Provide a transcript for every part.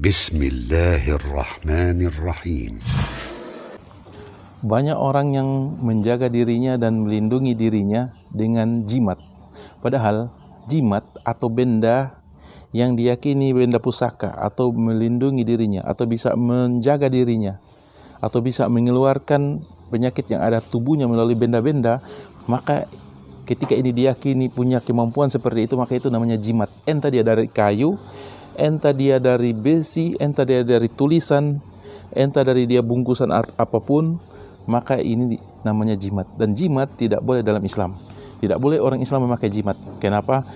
Bismillahirrahmanirrahim. Banyak orang yang menjaga dirinya dan melindungi dirinya dengan jimat. Padahal jimat atau benda yang diyakini benda pusaka atau melindungi dirinya atau bisa menjaga dirinya atau bisa mengeluarkan penyakit yang ada tubuhnya melalui benda-benda, maka ketika ini diyakini punya kemampuan seperti itu, maka itu namanya jimat. Entah dia dari kayu, entah dia dari besi, entah dia dari tulisan, entah dari dia bungkusan apapun, maka ini namanya jimat. Dan jimat tidak boleh dalam Islam. Tidak boleh orang Islam memakai jimat. Kenapa?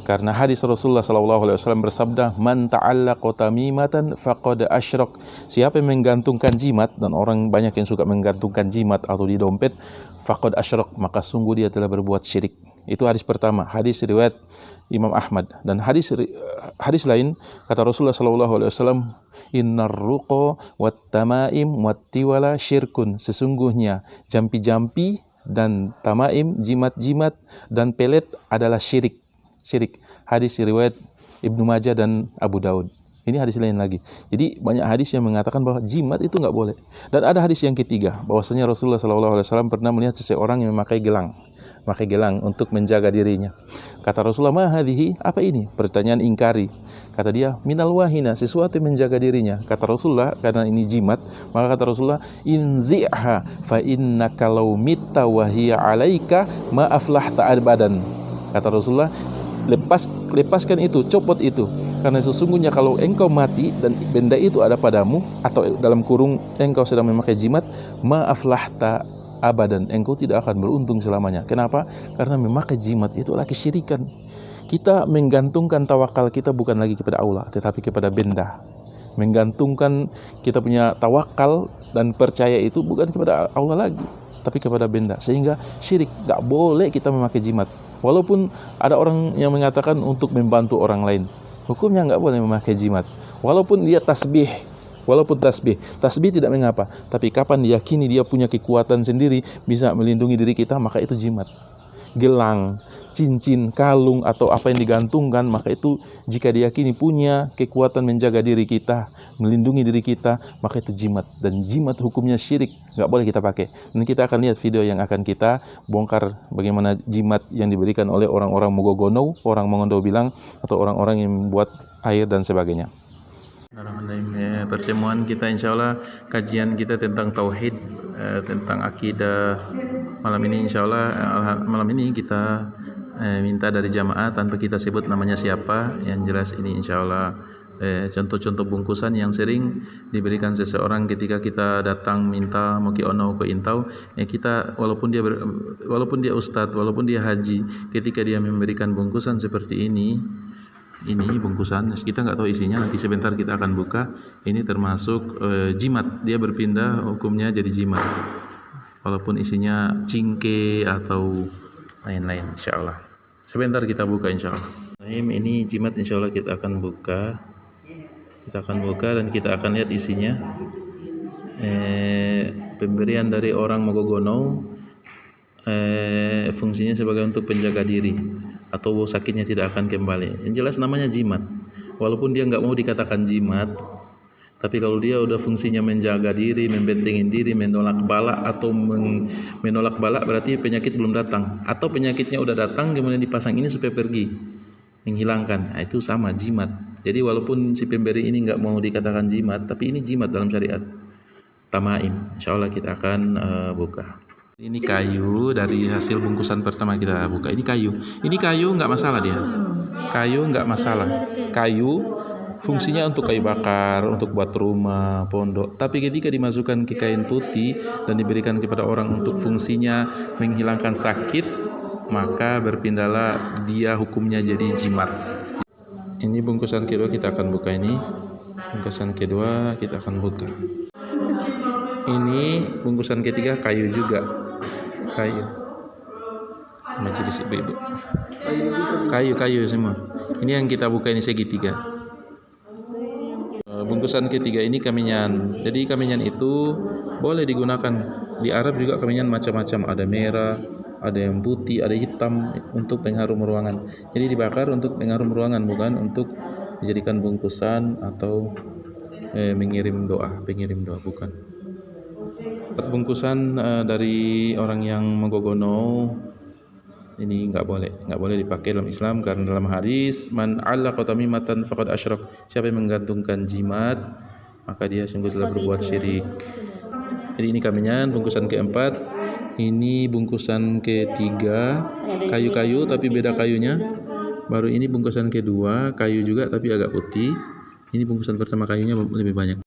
Karena hadis Rasulullah SAW bersabda, "Man ta'allaqa tamimatan faqad asyrak." Siapa yang menggantungkan jimat, dan orang banyak yang suka menggantungkan jimat atau di dompet, faqad asyrak, maka sungguh dia telah berbuat syirik. Itu hadis pertama, hadis riwayat Imam Ahmad. Dan hadis lain kata Rasulullah SAW, "Innar ruqa wat tamaim wat tiwala syirkun." Sesungguhnya jampi-jampi dan tamaim, jimat-jimat dan pelet adalah syirik. Hadis riwayat Ibnu Majah dan Abu Daud. Ini hadis lain lagi. Jadi banyak hadis yang mengatakan bahwa jimat itu nggak boleh. Dan ada hadis yang ketiga, bahwasanya Rasulullah SAW pernah melihat seseorang yang memakai gelang untuk menjaga dirinya. Kata Rasulullah, "Ma hadhihi?" Apa ini? Pertanyaan ingkari. Kata dia, "Minal wahina," sesuatu yang menjaga dirinya. Kata Rasulullah, karena ini jimat, maka kata Rasulullah, "Inzi'ha fa innaka law mitta wa hiya 'alaika ma aflahta abadan." Kata Rasulullah, lepaskan itu, copot itu, karena sesungguhnya kalau engkau mati dan benda itu ada padamu, atau dalam kurung engkau sedang memakai jimat, ma aflahta abadan, engkau tidak akan beruntung selamanya. Kenapa? Karena memakai jimat itu adalah kesyirikan. Kita menggantungkan tawakal kita bukan lagi kepada Allah, tetapi kepada benda. Menggantungkan kita punya tawakal dan percaya itu bukan kepada Allah lagi, tapi kepada benda. Sehingga syirik. Gak boleh kita memakai jimat. Walaupun ada orang yang mengatakan untuk membantu orang lain, hukumnya gak boleh memakai jimat. Walaupun dia tasbih tidak mengapa, tapi kapan diyakini dia punya kekuatan sendiri bisa melindungi diri kita, maka itu jimat. Gelang, cincin, kalung atau apa yang digantungkan, maka itu jika diyakini punya kekuatan menjaga diri kita, melindungi diri kita, maka itu jimat. Dan jimat hukumnya syirik, nggak boleh kita pakai. Dan kita akan lihat video yang akan kita bongkar bagaimana jimat yang diberikan oleh orang-orang Mogogono, orang Mongondo bilang, atau orang-orang yang membuat air dan sebagainya. Pertemuan kita insya Allah, kajian kita tentang tauhid, tentang akidah. Malam ini insya Allah, malam ini kita minta dari jamaah tanpa kita sebut namanya siapa. Yang jelas ini insya Allah contoh-contoh bungkusan yang sering diberikan seseorang ketika kita datang minta muki ono ke intau. Kita walaupun dia ustadz, walaupun dia haji, ketika dia memberikan bungkusan seperti ini bungkusan, kita nggak tahu isinya, nanti sebentar kita akan buka. Ini termasuk jimat, dia berpindah hukumnya jadi jimat, walaupun isinya cingke atau lain-lain. Insya Allah sebentar kita buka insya Allah. Ini jimat insya Allah kita akan buka dan kita akan lihat isinya. Pemberian dari orang Mogogono, fungsinya sebagai untuk penjaga diri atau sakitnya tidak akan kembali. Yang jelas namanya jimat, walaupun dia nggak mau dikatakan jimat, tapi kalau dia udah fungsinya menjaga diri, membentengin diri, menolak bala, atau menolak bala berarti penyakit belum datang, atau penyakitnya udah datang kemudian dipasang ini supaya pergi, menghilangkan. Nah, itu sama jimat. Jadi walaupun si pemberi ini nggak mau dikatakan jimat, tapi ini jimat dalam syariat. Tamaim, insya Allah kita akan buka. Ini kayu dari hasil bungkusan pertama kita buka. Ini kayu nggak masalah dia. Kayu nggak masalah. Kayu fungsinya untuk kayu bakar, untuk buat rumah, pondok. Tapi ketika dimasukkan ke kain putih dan diberikan kepada orang untuk fungsinya menghilangkan sakit, maka berpindahlah dia hukumnya jadi jimat. Ini bungkusan kedua kita akan buka ini. Ini bungkusan ketiga kayu juga. Majelis ibu-ibu. Kayu semua. Ini yang kita buka ini segitiga. Bungkusan ketiga ini kaminyan. Jadi kaminyan itu boleh digunakan. Di Arab juga kaminyan macam-macam. Ada merah, ada yang putih, ada hitam untuk pengharum ruangan. Jadi dibakar untuk pengharum ruangan, bukan untuk dijadikan bungkusan atau mengirim doa bukan. Bungkusan dari orang yang menggogono ini nggak boleh dipakai dalam Islam, karena dalam hadis man 'allaqa tamimatan faqad asyrak, siapa yang menggantungkan jimat maka dia sungguh telah berbuat syirik. Jadi ini kamenyan bungkusan keempat, ini bungkusan ketiga kayu-kayu tapi beda kayunya. Baru ini bungkusan kedua kayu juga tapi agak putih. Ini bungkusan pertama kayunya lebih banyak.